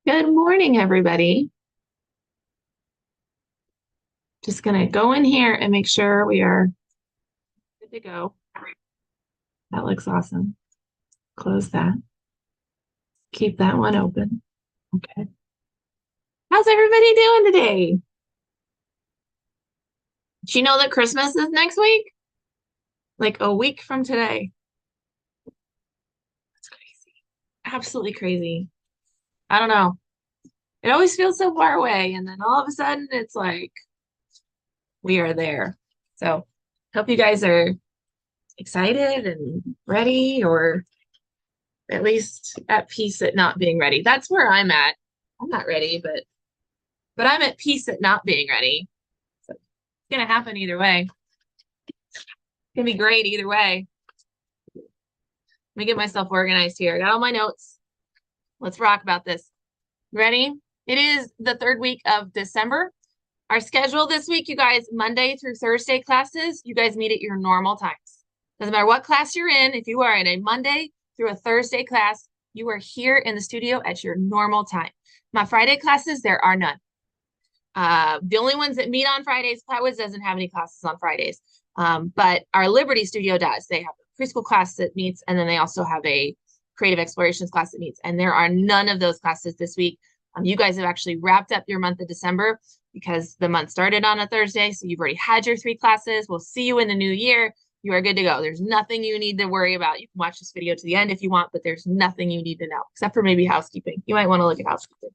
Good morning, everybody. Just gonna go in here and make sure we are good to go. That looks awesome. Close that. Keep that one open. Okay. How's everybody doing today? Do you know that Christmas is next week? Like a week from today. That's crazy. Absolutely crazy. I don't know. It always feels so far away, and then all of a sudden it's like we are there. So hope you guys are excited and ready, or at least at peace at not being ready. That's where I'm at. I'm not ready, but I'm at peace at not being ready. So it's gonna happen either way. It's gonna be great either way. Let me get myself organized here. I got all my notes. Let's rock about this. Ready? It is the third week of December. Our schedule this week, you guys, Monday through Thursday classes, you guys meet at your normal times. Doesn't matter what class you're in, if you are in a Monday through a Thursday class, you are here in the studio at your normal time. My Friday classes, there are none. The only ones that meet on Fridays, Flatwoods doesn't have any classes on Fridays. But our Liberty Studio does. They have a preschool class that meets, and then they also have a creative explorations class that meets. And there are none of those classes this week. You guys have actually wrapped up your month of December because the month started on a Thursday. So you've already had your 3 classes. We'll see you in the new year. You are good to go. There's nothing you need to worry about. You can watch this video to the end if you want, but there's nothing you need to know, except for maybe housekeeping. You might want to look at housekeeping.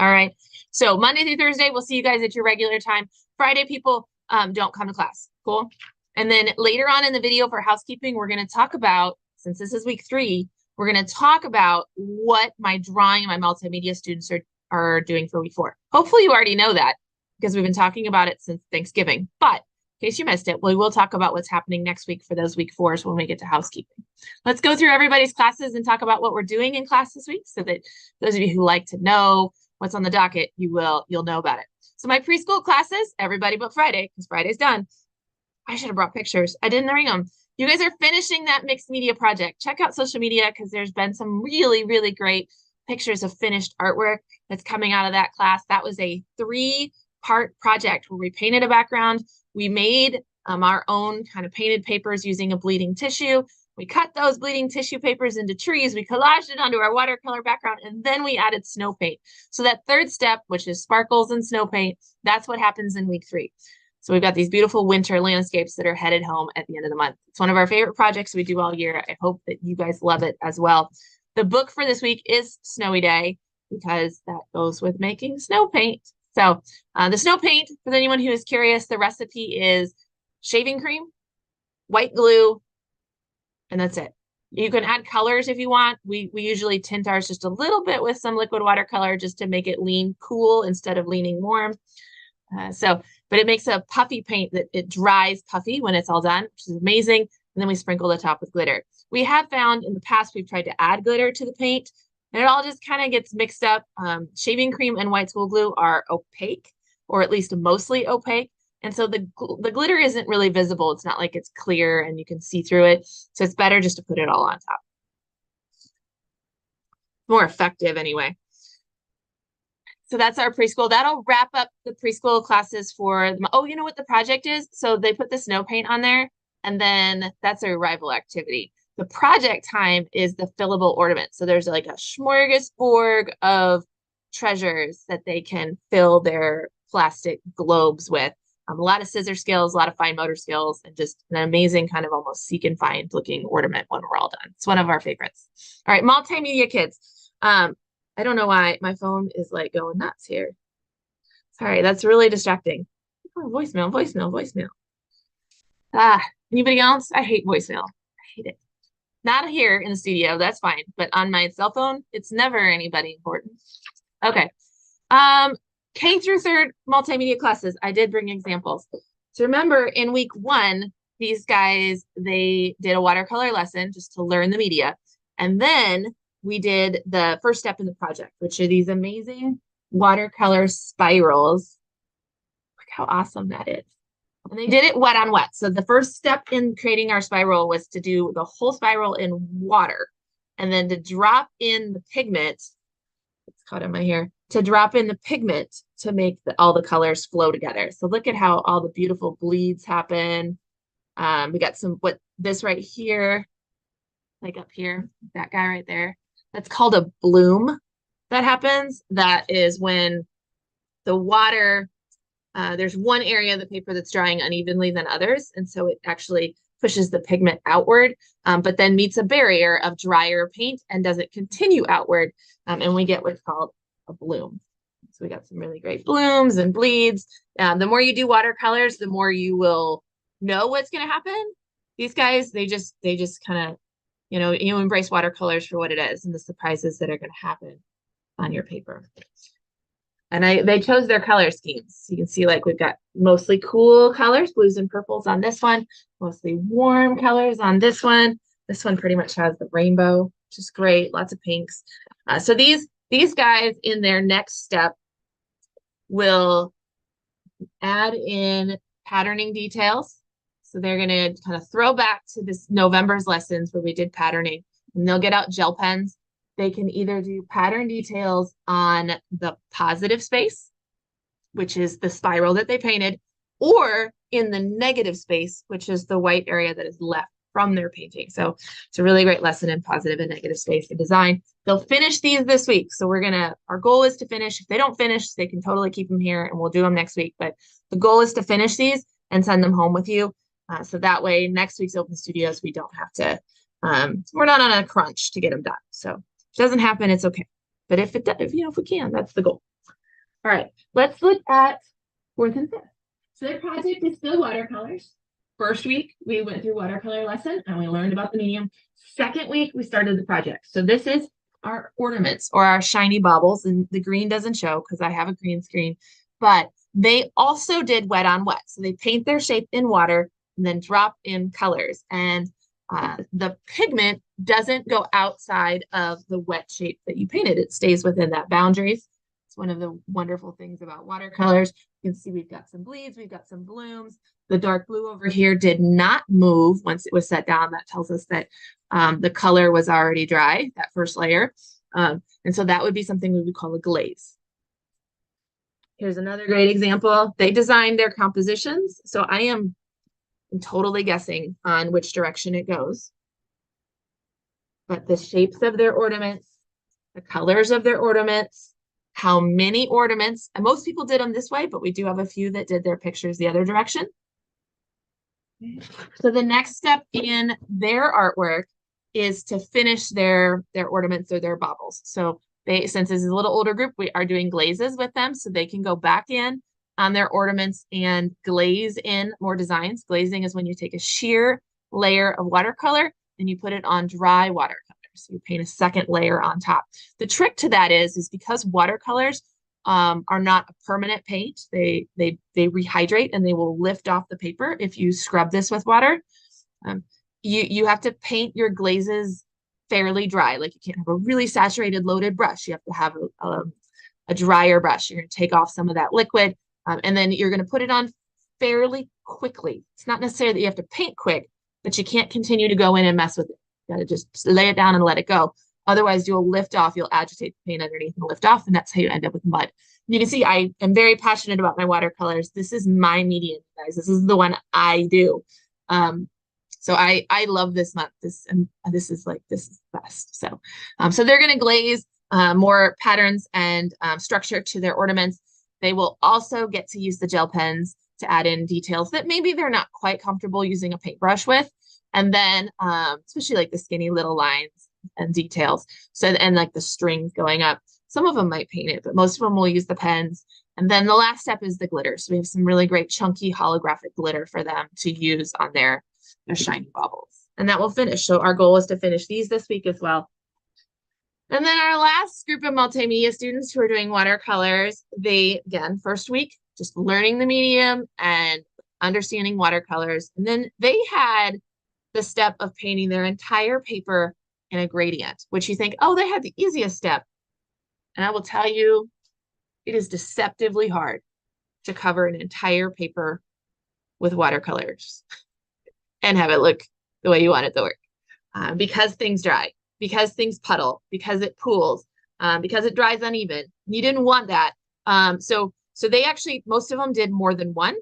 All right. So Monday through Thursday, we'll see you guys at your regular time. Friday, people don't come to class. Cool. And then later on in the video for housekeeping, we're going to talk about, since this is week 3, we're going to talk about what my drawing and my multimedia students are doing for week 4. Hopefully you already know that because we've been talking about it since Thanksgiving. But in case you missed it, we will talk about what's happening next week for those week 4s when we get to housekeeping. Let's go through everybody's classes and talk about what we're doing in class this week so that those of you who like to know what's on the docket, you'll know about it. So my preschool classes, everybody but Friday, because Friday's done. I should have brought pictures. I didn't bring them. You guys are finishing that mixed media project. Check out social media because there's been some really, really great pictures of finished artwork that's coming out of that class. That was a 3-part project where we painted a background. We made our own kind of painted papers using a bleeding tissue. We cut those bleeding tissue papers into trees. We collaged it onto our watercolor background, and then we added snow paint. So that third step, which is sparkles and snow paint, that's what happens in week 3. So we've got these beautiful winter landscapes that are headed home at the end of the month. It's one of our favorite projects we do all year. I hope that you guys love it as well. The book for this week is Snowy Day because that goes with making snow paint. So the snow paint, for anyone who is curious, the recipe is shaving cream, white glue, and that's it. You can add colors if you want. We usually tint ours just a little bit with some liquid watercolor just to make it lean cool instead of leaning warm. But it makes a puffy paint that it dries puffy when it's all done, which is amazing. And then we sprinkle the top with glitter. We have found in the past, we've tried to add glitter to the paint and it all just kind of gets mixed up. Shaving cream and white school glue are opaque, or at least mostly opaque. And so the glitter isn't really visible. It's not like it's clear and you can see through it. So it's better just to put it all on top. More effective anyway. So that's our preschool. That'll wrap up the preschool classes for, oh, you know what the project is? So they put the snow paint on there, and then that's a arrival activity. The project time is the fillable ornament. So there's like a smorgasbord of treasures that they can fill their plastic globes with. A lot of scissor skills, a lot of fine motor skills, and just an amazing kind of almost seek and find looking ornament when we're all done. It's one of our favorites. All right, multimedia kids. I don't know why my phone is like going nuts here. Sorry, that's really distracting. Oh, voicemail, voicemail, voicemail. Anybody else? I hate voicemail. I hate it. Not here in the studio, that's fine. But on my cell phone, it's never anybody important. Okay. K through 3rd multimedia classes. I did bring examples. So remember in week 1, these guys, they did a watercolor lesson just to learn the media. And then we did the first step in the project, which are these amazing watercolor spirals. Look how awesome that is. And they did it wet on wet. So the first step in creating our spiral was to do the whole spiral in water and then to drop in the pigment. It's caught in my hair. to drop in the pigment to make all the colors flow together. So look at how all the beautiful bleeds happen. We got this right here, like up here, that guy right there. That's called a bloom that happens. That is when the water, there's one area of the paper that's drying unevenly than others. And so it actually pushes the pigment outward, but then meets a barrier of drier paint and doesn't continue outward. And we get what's called a bloom. So we got some really great blooms and bleeds. The more you do watercolors, the more you will know what's going to happen. These guys, they just kind of, you embrace watercolors for what it is and the surprises that are going to happen on your paper. And they chose their color schemes. So you can see like we've got mostly cool colors, blues and purples on this one, mostly warm colors on this one. This one pretty much has the rainbow, which is great, lots of pinks. So these guys in their next step will add in patterning details. So they're going to kind of throw back to this November's lessons where we did patterning, and they'll get out gel pens. They can either do pattern details on the positive space, which is the spiral that they painted, or in the negative space, which is the white area that is left from their painting. So it's a really great lesson in positive and negative space and design. They'll finish these this week. So our goal is to finish. If they don't finish, they can totally keep them here and we'll do them next week. But the goal is to finish these and send them home with you. So that way, next week's Open Studios, we don't have to, we're not on a crunch to get them done. So if it doesn't happen, it's okay. But if we can, that's the goal. All right, let's look at 4th and 5th. So their project is still watercolors. First week, we went through watercolor lesson and we learned about the medium. Second week, we started the project. So this is our ornaments or our shiny baubles, and the green doesn't show because I have a green screen, but they also did wet on wet. So they paint their shape in water and then drop in colors. And the pigment doesn't go outside of the wet shape that you painted. It stays within that boundaries. It's one of the wonderful things about watercolors. You can see we've got some bleeds, we've got some blooms. The dark blue over here did not move once it was set down. That tells us that the color was already dry, that first layer. And so that would be something we would call a glaze. Here's another great example. They designed their compositions. So I am totally guessing on which direction it goes. But the shapes of their ornaments, the colors of their ornaments, how many ornaments, and most people did them this way, but we do have a few that did their pictures the other direction. So the next step in their artwork is to finish their ornaments or their baubles. So since this is a little older group, we are doing glazes with them so they can go back in on their ornaments and glaze in more designs. Glazing is when you take a sheer layer of watercolor and you put it on dry watercolor. So you paint a second layer on top. The trick to that is because watercolors are not a permanent paint. They rehydrate and they will lift off the paper if you scrub this with water. You have to paint your glazes fairly dry. Like you can't have a really saturated loaded brush. You have to have a drier brush. You're going to take off some of that liquid. And then you're going to put it on fairly quickly. It's not necessarily that you have to paint quick, but you can't continue to go in and mess with it. You got to just lay it down and let it go. Otherwise, you'll lift off, you'll agitate the paint underneath and lift off, and that's how you end up with mud. You can see I am very passionate about my watercolors. This is my medium, guys. This is the one I do. So I love this month. This is the best. So they're going to glaze more patterns and structure to their ornaments. They will also get to use the gel pens to add in details that maybe they're not quite comfortable using a paintbrush with. And then, especially like the skinny little lines and details. So, and like the strings going up, some of them might paint it, but most of them will use the pens. And then the last step is the glitter. So we have some really great chunky holographic glitter for them to use on their shiny baubles. And that will finish. So our goal is to finish these this week as well. And then our last group of multimedia students who are doing watercolors, they, again, first week, just learning the medium and understanding watercolors. And then they had the step of painting their entire paper in a gradient, which you think, oh, they had the easiest step. And I will tell you, it is deceptively hard to cover an entire paper with watercolors and have it look the way you want it to work. Because things dry, because things puddle, because it pools. because it dries uneven. You didn't want that. So they actually, most of them did more than one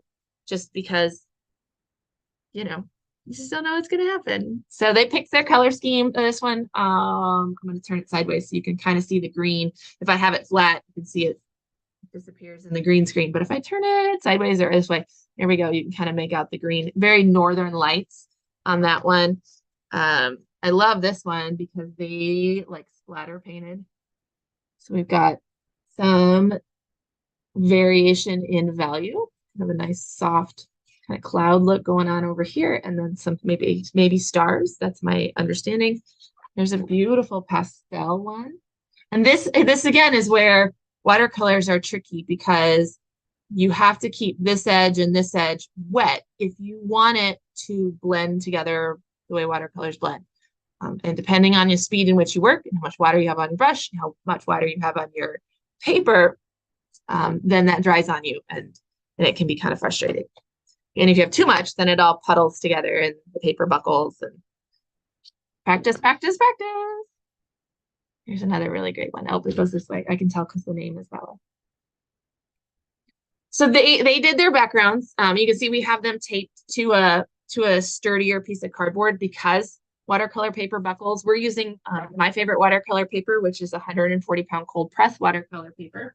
just because, you know, you just don't know what's going to happen. So they picked their color scheme. This one, I'm going to turn it sideways so you can kind of see the green. If I have it flat, you can see it disappears in the green screen. But if I turn it sideways or this way, here we go. You can kind of make out the green. Very Northern Lights on that one. I love this one because they like splatter painted. So we've got some variation in value. Kind of a nice soft kind of cloud look going on over here, and then some maybe stars. That's my understanding. There's a beautiful pastel one. And this again is where watercolors are tricky because you have to keep this edge and this edge wet if you want it to blend together the way watercolors blend. And depending on your speed in which you work and how much water you have on your brush, and how much water you have on your paper, then that dries on you and it can be kind of frustrating. And if you have too much, then it all puddles together and the paper buckles. And practice, practice, practice. Here's another really great one. Oh, it goes this way. I can tell because the name is that way. So they did their backgrounds. You can see we have them taped to a sturdier piece of cardboard because watercolor paper buckles. We're using my favorite watercolor paper, which is 140-pound cold press watercolor paper.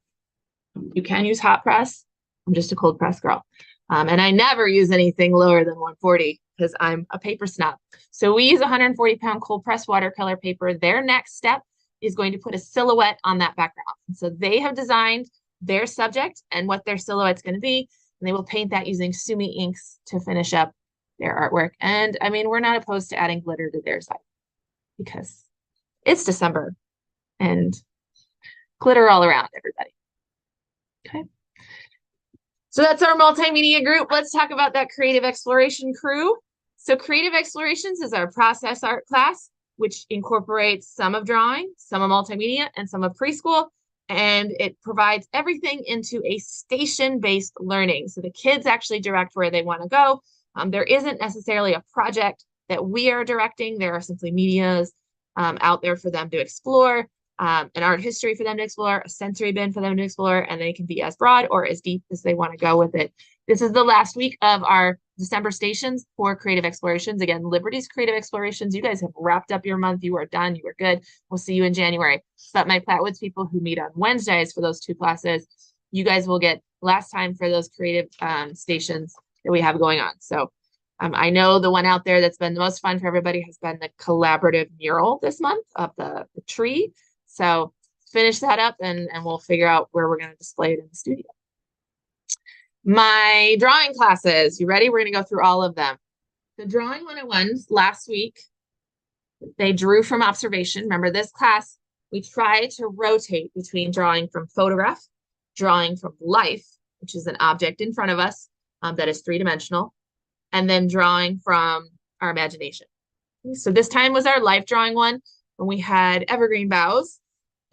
You can use hot press. I'm just a cold press girl. And I never use anything lower than 140 because I'm a paper snob. So we use 140-pound cold press watercolor paper. Their next step is going to put a silhouette on that background. And so they have designed their subject and what their silhouette's going to be, and they will paint that using Sumi inks to finish up their artwork. And I mean, we're not opposed to adding glitter to their side because it's December and glitter all around everybody. Okay. So that's our multimedia group. Let's talk about that creative exploration crew. So creative explorations is our process art class, which incorporates some of drawing, some of multimedia, and some of preschool. And it provides everything into a station-based learning. So the kids actually direct where they want to go. There isn't necessarily a project that we are directing. There are simply medias out there for them to explore, an art history for them to explore, a sensory bin for them to explore, and they can be as broad or as deep as they want to go with it. This is the last week of our December stations for creative explorations. Again, Liberty's creative explorations. You guys have wrapped up your month. You are done. You are good. We'll see you in January. But my Flatwoods people who meet on Wednesdays for those two classes, you guys will get last time for those creative stations that we have going on. So I know the one out there that's been the most fun for everybody has been the collaborative mural this month of the tree. So finish that up and we'll figure out where we're going to display it in the studio. My drawing classes, you ready? We're going to go through all of them. The drawing 101s last week, they drew from observation. Remember this class, we try to rotate between drawing from photograph, drawing from life, which is an object in front of us that is three-dimensional, and then drawing from our imagination. So this time was our life drawing one, and we had evergreen boughs,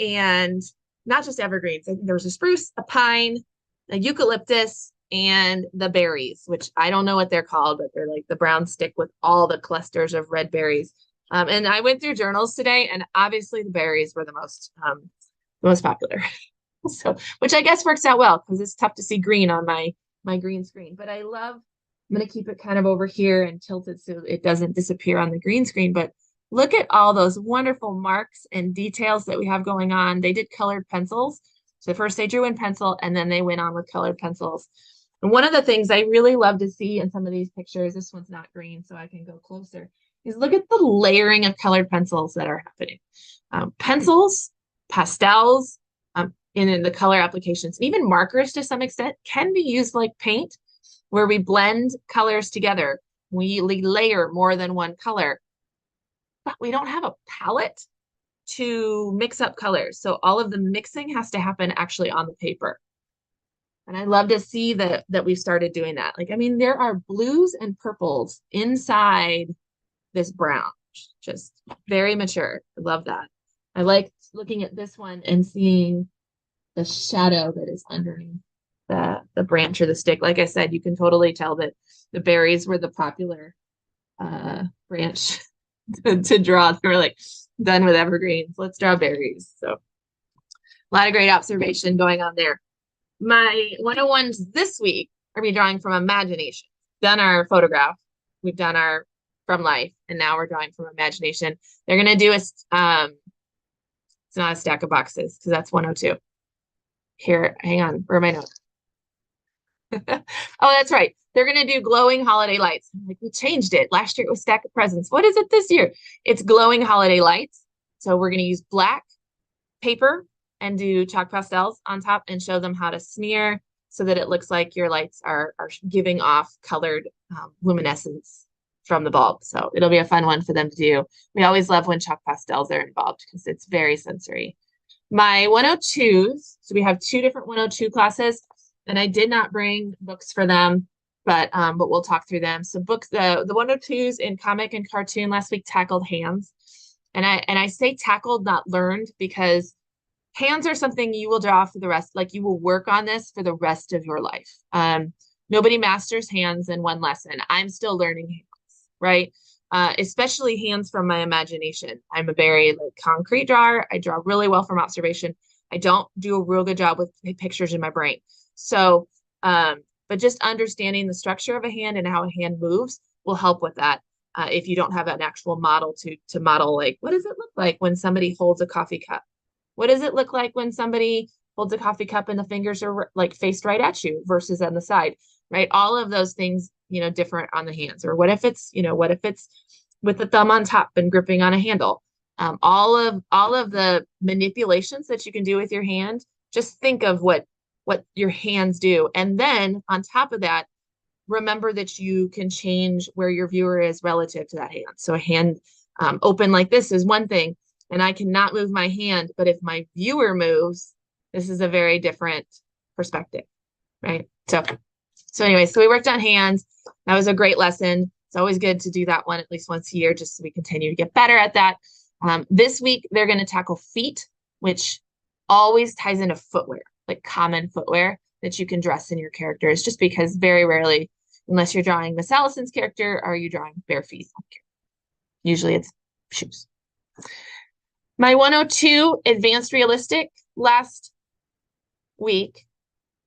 and not just evergreens. I think there was a spruce, a pine, a eucalyptus, and the berries, which I don't know what they're called, but they're like the brown stick with all the clusters of red berries. And I went through journals today, and obviously the berries were the most popular. So, which I guess works out well because it's tough to see green on my green screen. But I'm going to keep it kind of over here and tilt it so it doesn't disappear on the green screen. But look at all those wonderful marks and details that we have going on. They did colored pencils. So first they drew in pencil, and then they went on with colored pencils. And one of the things I really love to see in some of these pictures, this one's not green, so I can go closer, is look at the layering of colored pencils that are happening. Pencils, pastels, in the color applications, and even markers to some extent can be used like paint, where we blend colors together. We layer more than one color, but we don't have a palette to mix up colors. So all of the mixing has to happen actually on the paper. And I love to see that we've started doing that. Like, I mean, there are blues and purples inside this brown, just very mature. I love that. I like looking at this one and seeing the shadow that is underneath the branch or the stick. Like I said, you can totally tell that the berries were the popular branch to draw. They were like, done with evergreens. Let's draw berries. So A lot of great observation going on there. My 101s this week are be drawing from imagination. Done our photograph. We've done our from life, and now we're drawing from imagination. They're going to do it's not a stack of boxes because that's 102. Here, hang on, where are my notes? Oh, that's right. They're going to do glowing holiday lights. Like, we changed it. Last year it was stack of presents. What is it this year? It's glowing holiday lights. So we're going to use black paper and do chalk pastels on top and show them how to smear so that it looks like your lights are giving off colored luminescence from the bulb. So it'll be a fun one for them to do. We always love when chalk pastels are involved because it's very sensory. My 102s, so we have 2 different 102 classes, and I did not bring books for them, but we'll talk through them. So books, the 102s in comic and cartoon last week tackled hands. And I say tackled, not learned, because hands are something you will draw for the rest, like you will work on this for the rest of your life. Nobody masters hands in one lesson. I'm still learning hands, right? Especially hands from my imagination. I'm a very concrete drawer. I draw really well from observation. I don't do a real good job with pictures in my brain. So, but just understanding the structure of a hand and how a hand moves will help with that. If you don't have an actual model to model, like, what does it look like when somebody holds a coffee cup? What does it look like when somebody holds a coffee cup and the fingers are like faced right at you versus on the side, right? All of those things, different on the hands. Or what if it's with the thumb on top and gripping on a handle? All of the manipulations that you can do with your hand, just think of what your hands do. And then on top of that, remember that you can change where your viewer is relative to that hand. So a hand open like this is one thing, and I cannot move my hand, but if my viewer moves, this is a very different perspective, right? So anyway, so we worked on hands. That was a great lesson. It's always good to do that one at least once a year, just so we continue to get better at that. This week, they're going to tackle feet, which always ties into footwear, like common footwear that you can dress in your characters, just because very rarely, unless you're drawing Miss Allison's character, are you drawing bare feet. Usually it's shoes. My 102 advanced realistic last week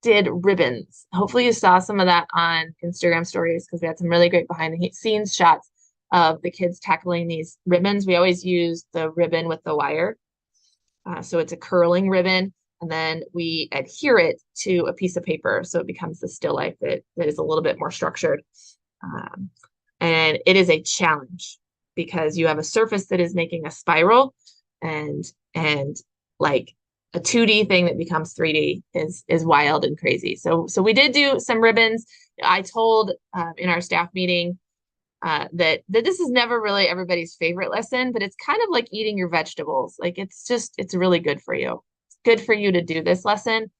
did ribbons. Hopefully you saw some of that on Instagram stories, because we had some really great behind the scenes shots of the kids tackling these ribbons. We always use the ribbon with the wire. So it's a curling ribbon, and then we adhere it to a piece of paper. So it becomes the still life that is a little bit more structured. And it is a challenge because you have a surface that is making a spiral, and like a 2D thing that becomes 3D is wild and crazy. So we did do some ribbons. I told in our staff meeting that this is never really everybody's favorite lesson, but it's kind of like eating your vegetables. Like it's really good for you. It's good for you to do this lesson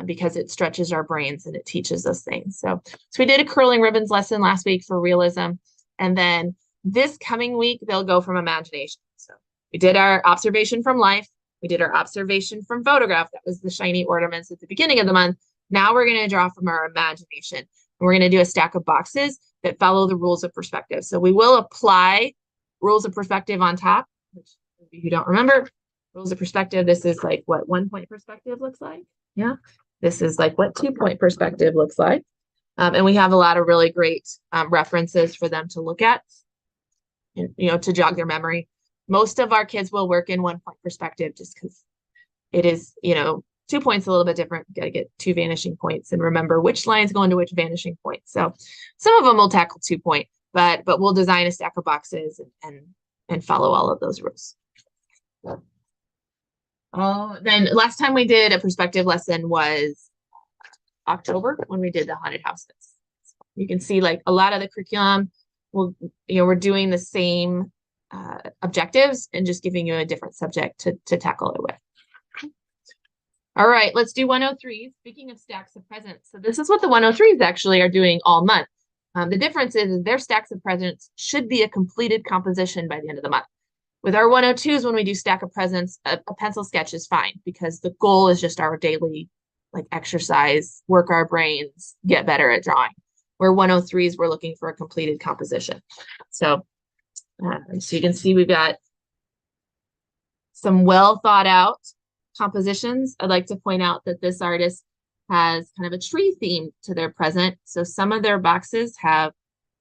because it stretches our brains and it teaches us things. So we did a curling ribbons lesson last week for realism. And then this coming week, they'll go from imagination. So we did our observation from life. We did our observation from photograph. That was the shiny ornaments at the beginning of the month. Now we're going to draw from our imagination. And we're going to do a stack of boxes that follow the rules of perspective. So we will apply rules of perspective on top, which if you don't remember, rules of perspective, this is like what 1-point perspective looks like. Yeah. This is like what 2-point perspective looks like. And we have a lot of really great references for them to look at, and, to jog their memory. Most of our kids will work in 1-point perspective just because it is, 2 points a little bit different. Got to get 2 vanishing points and remember which lines go into which vanishing point. So some of them will tackle 2-point, but we'll design a stack of boxes and follow all of those rules. Then last time we did a perspective lesson was October when we did the haunted houses. You can see like a lot of the curriculum, we're doing the same objectives and just giving you a different subject to tackle it with. All right, let's do 103. Speaking of stacks of presents, so this is what the 103s actually are doing all month. The difference is their stacks of presents should be a completed composition by the end of the month. With our 102s, when we do stack of presents, a pencil sketch is fine because the goal is just our daily exercise, work our brains, get better at drawing. Where 103s, we're looking for a completed composition. So you can see we've got some well thought out compositions, I'd like to point out that this artist has kind of a tree theme to their present. So some of their boxes have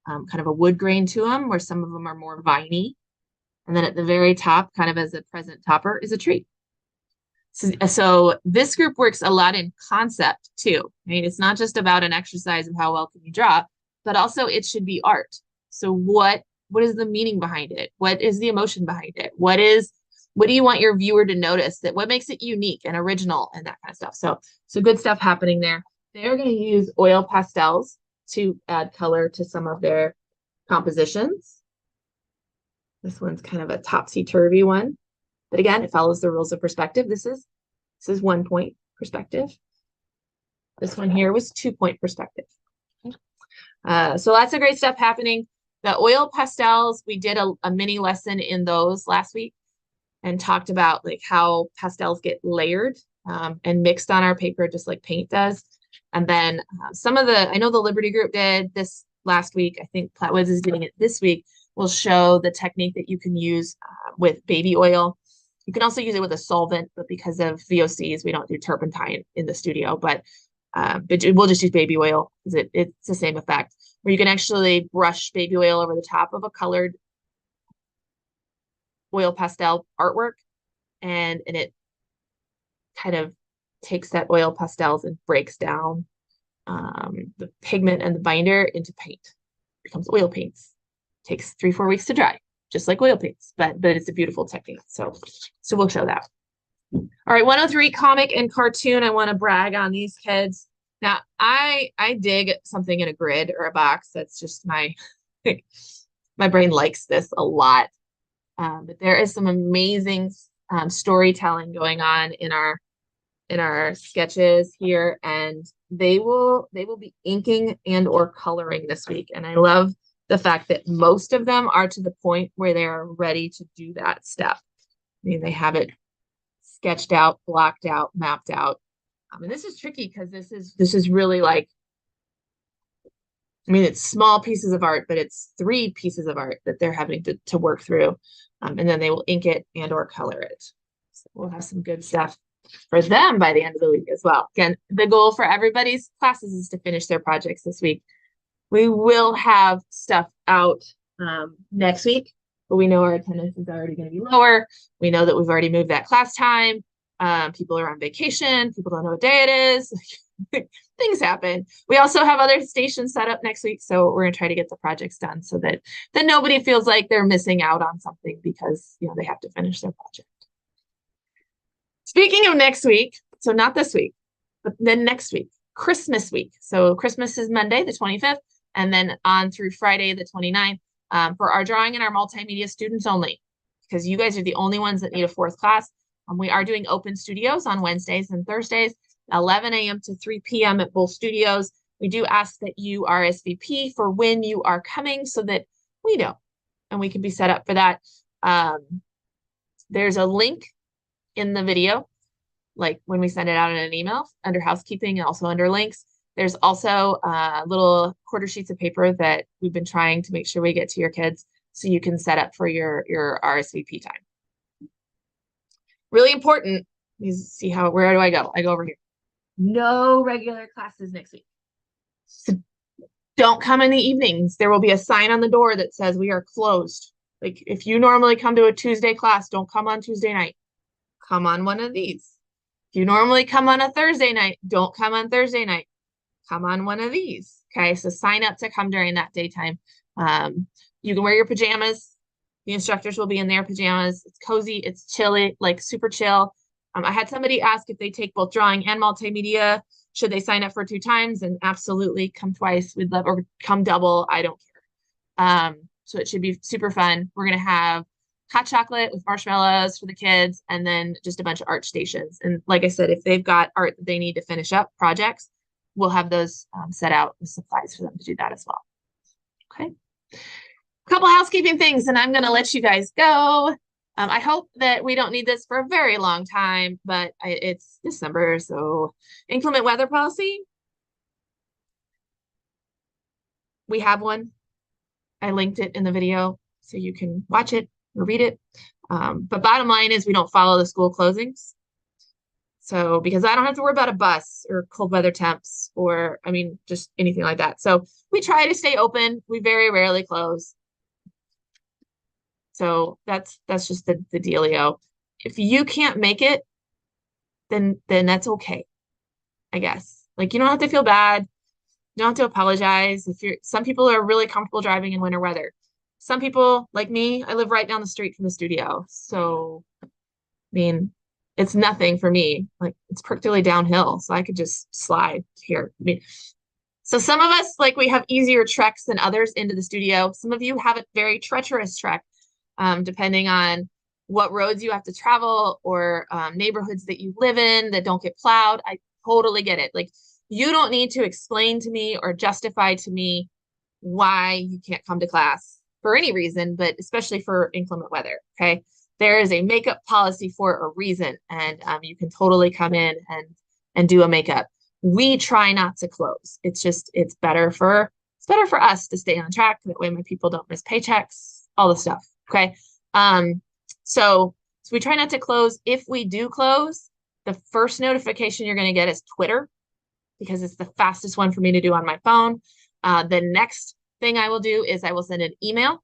kind of a wood grain to them, where some of them are more viney. And then at the very top, kind of as a present topper, is a tree. So this group works a lot in concept too. I mean, it's not just about an exercise of how well can you draw, but also it should be art. So what is the meaning behind it? What is the emotion behind it? What do you want your viewer to notice? That what makes it unique and original and that kind of stuff. So good stuff happening there. They're going to use oil pastels to add color to some of their compositions. This one's kind of a topsy-turvy one. But again, it follows the rules of perspective. This is 1 point perspective. This one here was 2 point perspective. So lots of great stuff happening. The oil pastels, we did a mini lesson in those last week and talked about like how pastels get layered and mixed on our paper, just like paint does. And then I know the Liberty Group did this last week. I think Plattwoods is doing it this week. We'll show the technique that you can use with baby oil. You can also use it with a solvent, but because of VOCs, we don't do turpentine in the studio, but we'll just use baby oil because it's the same effect, where you can actually brush baby oil over the top of a colored oil pastel artwork, and it kind of takes that oil pastels and breaks down the pigment and the binder into paint. It becomes oil paints. Takes 3-4 weeks to dry, just like oil paints, but it's a beautiful technique. So we'll show that. All right, 103 comic and cartoon. I want to brag on these kids. Now, I dig something in a grid or a box. That's just my brain likes this a lot. But there is some amazing storytelling going on in our sketches here, and they will be inking and or coloring this week. And I love the fact that most of them are to the point where they are ready to do that step. I mean, they have it sketched out, blocked out, mapped out. And this is tricky because this is really like, I mean, it's small pieces of art, but it's 3 pieces of art that they're having to work through. And then they will ink it and or color it. So we'll have some good stuff for them by the end of the week as well. Again, the goal for everybody's classes is to finish their projects this week. We will have stuff out next week, but we know our attendance is already going to be lower. We know that we've already moved that class time. People are on vacation. People don't know what day it is. Things happen. We also have other stations set up next week, so we're going to try to get the projects done so that nobody feels like they're missing out on something because they have to finish their project. Speaking of next week, so not this week, but then next week, Christmas week. So Christmas is Monday, the 25th. And then on through Friday, the 29th, for our drawing and our multimedia students only, because you guys are the only ones that need a 4th class. We are doing open studios on Wednesdays and Thursdays, 11 a.m. to 3 p.m. at both studios. We do ask that you RSVP for when you are coming so that we know and we can be set up for that. There's a link in the video, like when we send it out in an email under housekeeping and also under links. There's also little quarter sheets of paper that we've been trying to make sure we get to your kids so you can set up for your RSVP time. Really important. You see where do I go? I go over here. No regular classes next week. So don't come in the evenings. There will be a sign on the door that says we are closed. Like if you normally come to a Tuesday class, don't come on Tuesday night. Come on one of these. If you normally come on a Thursday night, don't come on Thursday night. Come on one of these. Okay, so sign up to come during that daytime. You can wear your pajamas. The instructors will be in their pajamas. It's cozy, it's chilly, like super chill. I had somebody ask if they take both drawing and multimedia, should they sign up for 2 times? And absolutely, come twice. We'd love, or come double. I don't care. So it should be super fun. We're gonna have hot chocolate with marshmallows for the kids, and then just a bunch of art stations. And like I said, if they've got art that they need to finish up projects, we'll have those set out with supplies for them to do that as well. Okay. A couple housekeeping things, and I'm going to let you guys go. I hope that we don't need this for a very long time, but it's December, so inclement weather policy. We have one. I linked it in the video so you can watch it or read it. But bottom line is we don't follow the school closings. So because I don't have to worry about a bus or cold weather temps or, I mean, just anything like that. So we try to stay open. We very rarely close. So that's just the dealio. If you can't make it, then that's okay, I guess. Like you don't have to feel bad. You don't have to apologize. If you're some people are really comfortable driving in winter weather. Some people, like me, I live right down the street from the studio. So I mean, it's nothing for me. Like it's practically downhill. So I could just slide here. I mean, so some of us, like we have easier treks than others into the studio. Some of you have a very treacherous trek, depending on what roads you have to travel or neighborhoods that you live in that don't get plowed. I totally get it. Like you don't need to explain to me or justify to me why you can't come to class for any reason, but especially for inclement weather. Okay. There is a makeup policy for a reason, and you can totally come in and do a makeup. We try not to close. It's better for us to stay on track. That way my people don't miss paychecks, all the stuff. Okay. So we try not to close. If we do close, the first notification you're going to get is Twitter because it's the fastest one for me to do on my phone. The next thing I will do is I will send an email.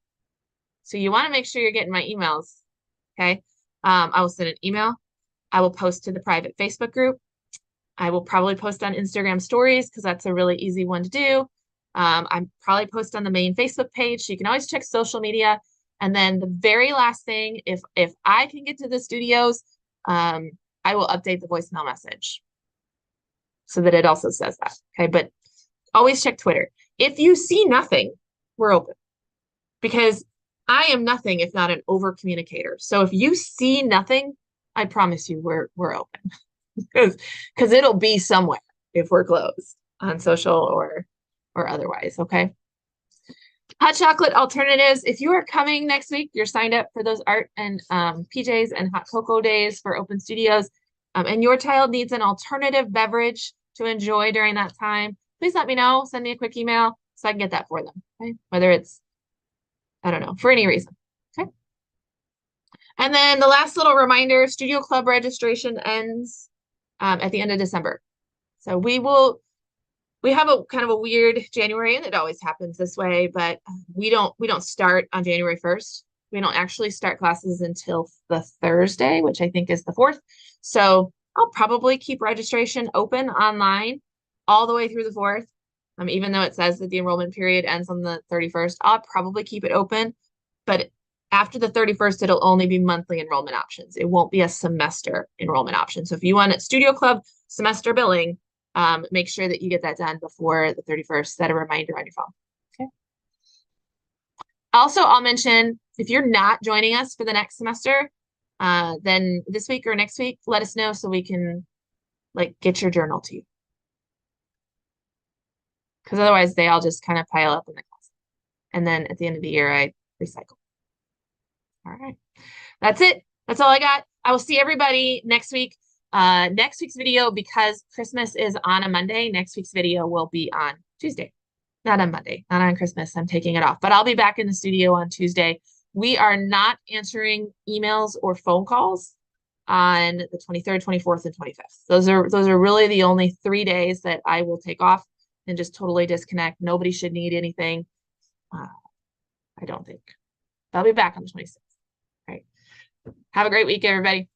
So you want to make sure you're getting my emails. Okay. I will send an email. I will post to the private Facebook group. I will probably post on Instagram stories because that's a really easy one to do. I probably post on the main Facebook page. So you can always check social media. And then the very last thing, if I can get to the studios, I will update the voicemail message so that it also says that. Okay. But always check Twitter. If you see nothing, we're open because I am nothing if not an over communicator. So if you see nothing, I promise you we're open because it'll be somewhere if we're closed on social or otherwise. Okay. Hot chocolate alternatives. If you are coming next week, you're signed up for those art and PJs and hot cocoa days for open studios, and your child needs an alternative beverage to enjoy during that time, please let me know. Send me a quick email so I can get that for them. Okay. Whether it's, I don't know, for any reason. Okay. And then the last little reminder, Studio Club registration ends at the end of December. So we have a kind of a weird January, and it always happens this way, but we don't start on January 1st. We don't actually start classes until the Thursday, which I think is the 4th. So I'll probably keep registration open online all the way through the 4th. Even though it says that the enrollment period ends on the 31st, I'll probably keep it open. But after the 31st, it'll only be monthly enrollment options. It won't be a semester enrollment option. So if you want Studio Club semester billing, make sure that you get that done before the 31st. Set a reminder on your phone. Okay. Also, I'll mention if you're not joining us for the next semester, then this week or next week, let us know so we can like get your journal to you. Because otherwise they all just kind of pile up in the class. And then at the end of the year, I recycle. All right. That's it. That's all I got. I will see everybody next week. Next week's video, because Christmas is on a Monday, next week's video will be on Tuesday. Not on Monday, not on Christmas. I'm taking it off, but I'll be back in the studio on Tuesday. We are not answering emails or phone calls on the 23rd, 24th, and 25th. Those are really the only 3 days that I will take off and just totally disconnect. Nobody should need anything. I don't think. I'll be back on the 26th. All right. Have a great week, everybody.